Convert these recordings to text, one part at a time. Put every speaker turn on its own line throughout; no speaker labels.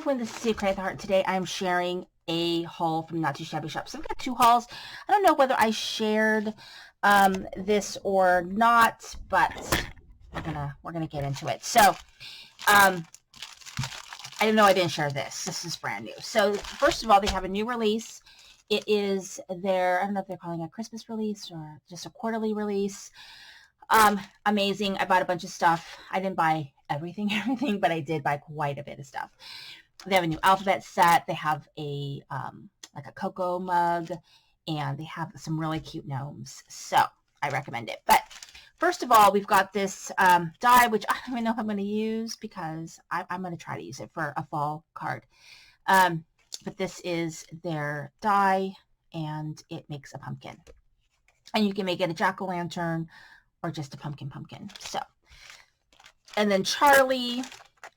everyone, this is Steve Create the Heart. Today I'm sharing a haul from Not Too Shabby Shop. So I've got two hauls. I don't know whether I shared this or not, but we're gonna get into it. So I didn't know I didn't share this. This is brand new. So first of all, they have a new release. It is their, I don't know if they're calling it a Christmas release or just a quarterly release. Amazing. I bought a bunch of stuff. I didn't buy everything, but I did buy quite a bit of stuff. They have a new alphabet set. They have a like a cocoa mug, and they have some really cute gnomes. So I recommend it. But first of all, we've got this die, which I don't even know if I'm going to use because I'm going to try to use it for a fall card. But this is their die, and it makes a pumpkin. And you can make it a jack-o'-lantern or just a pumpkin. So, and then Charlie.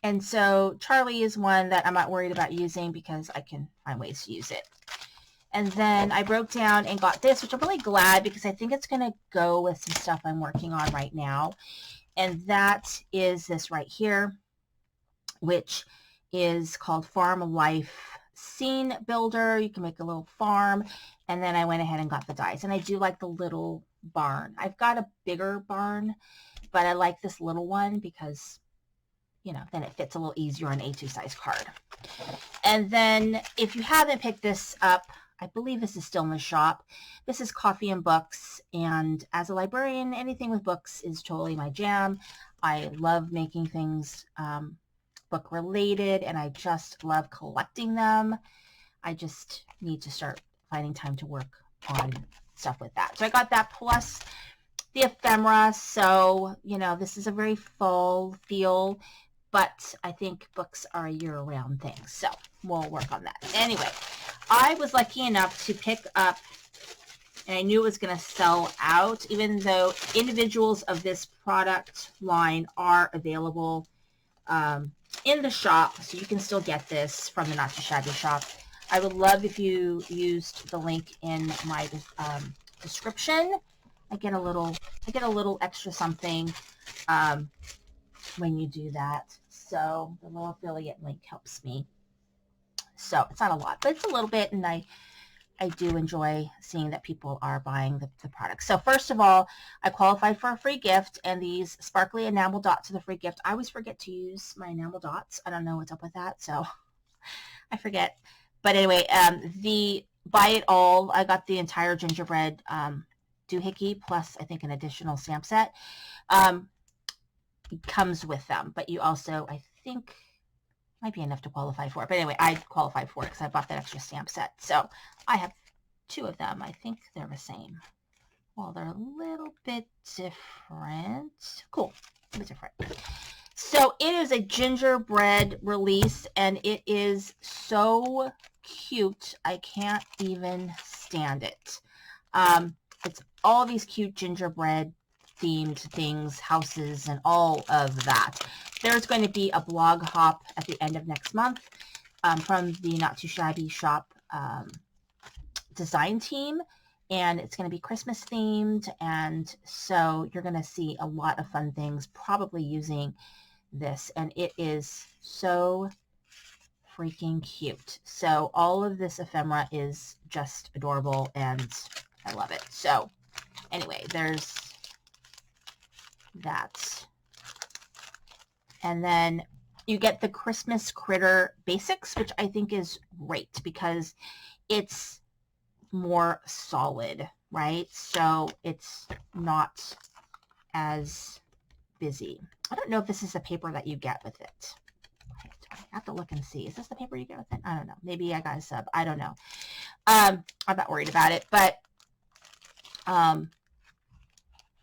And so Charlie is one that I'm not worried about using because I can find ways to use it. And then I broke down and got this, which I'm really glad because I think it's going to go with some stuff I'm working on right now. And that is this right here, which is called Farm Life Scene Builder. You can make a little farm. And then I went ahead and got the dies. And I do like the little barn. I've got a bigger barn, but I like this little one because, you know, then it fits a little easier on an A2 size card. And then if you haven't picked this up, I believe this is still in the shop. This is Coffee and Books. And as a librarian, anything with books is totally my jam. I love making things book related, and I just love collecting them. I just need to start finding time to work on stuff with that. So I got that plus the ephemera. So, you know, this is a very fall feel, but I think books are a year-round thing. So we'll work on that. Anyway, I was lucky enough to pick up, and I knew it was going to sell out, even though individuals of this product line are available in the shop, so you can still get this from the Not Too Shabby shop. I would love if you used the link in my description. I get a little extra something when you do that. So the little affiliate link helps me. So it's not a lot, but it's a little bit, and I do enjoy seeing that people are buying the product. So first of all, I qualified for a free gift, and these sparkly enamel dots are the free gift. I always forget to use my enamel dots. I don't know what's up with that, so I forget. But anyway, the buy it all, I got the entire gingerbread doohickey plus I think an additional stamp set. It comes with them, but you also, I think, might be enough to qualify for it. But anyway, I qualified for it because I bought that extra stamp set. So I have two of them. I think they're the same. Well, they're a little bit different. Cool. A bit different. So it is a gingerbread release, and it is so cute. I can't even stand it. It's all these cute gingerbread themed things, houses, and all of that. There's going to be a blog hop at the end of next month from the Not Too Shabby shop design team, and it's going to be Christmas themed, and so you're going to see a lot of fun things probably using this, and it is so freaking cute. So all of this ephemera is just adorable, and I love it. So anyway, there's that. And then you get the Christmas Critter Basics, which I think is great because it's more solid, right? So it's not as busy. I don't know if this is the paper that you get with it. I have to look and see. Is this the paper you get with it? I don't know. Maybe I got a sub. I don't know. I'm not worried about it, but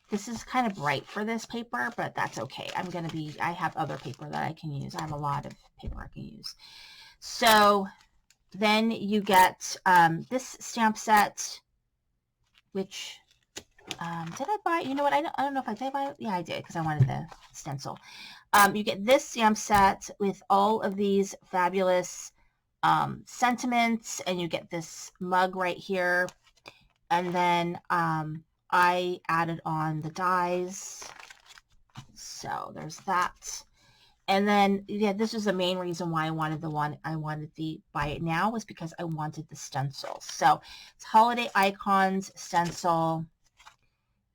this is kind of bright for this paper, but that's okay. I have other paper that I can use. I have a lot of paper I can use. So then you get this stamp set, which, did I buy? You know what? I don't know if I did buy it. Yeah, I did because I wanted the stencil. You get this stamp set with all of these fabulous sentiments, and you get this mug right here. And then I added on the dies. So there's that. And then, yeah, this is the main reason why I wanted the buy it now, was because I wanted the stencil. So it's holiday icons stencil,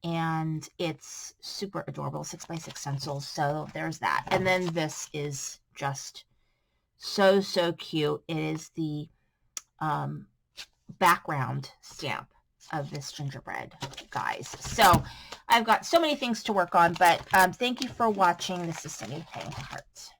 and it's super adorable, 6x6 stencils. So there's that. And then this is just so, so cute. It is the background stamp of this gingerbread, guys. So I've got so many things to work on, but thank you for watching. This is Cindy playing Hearts.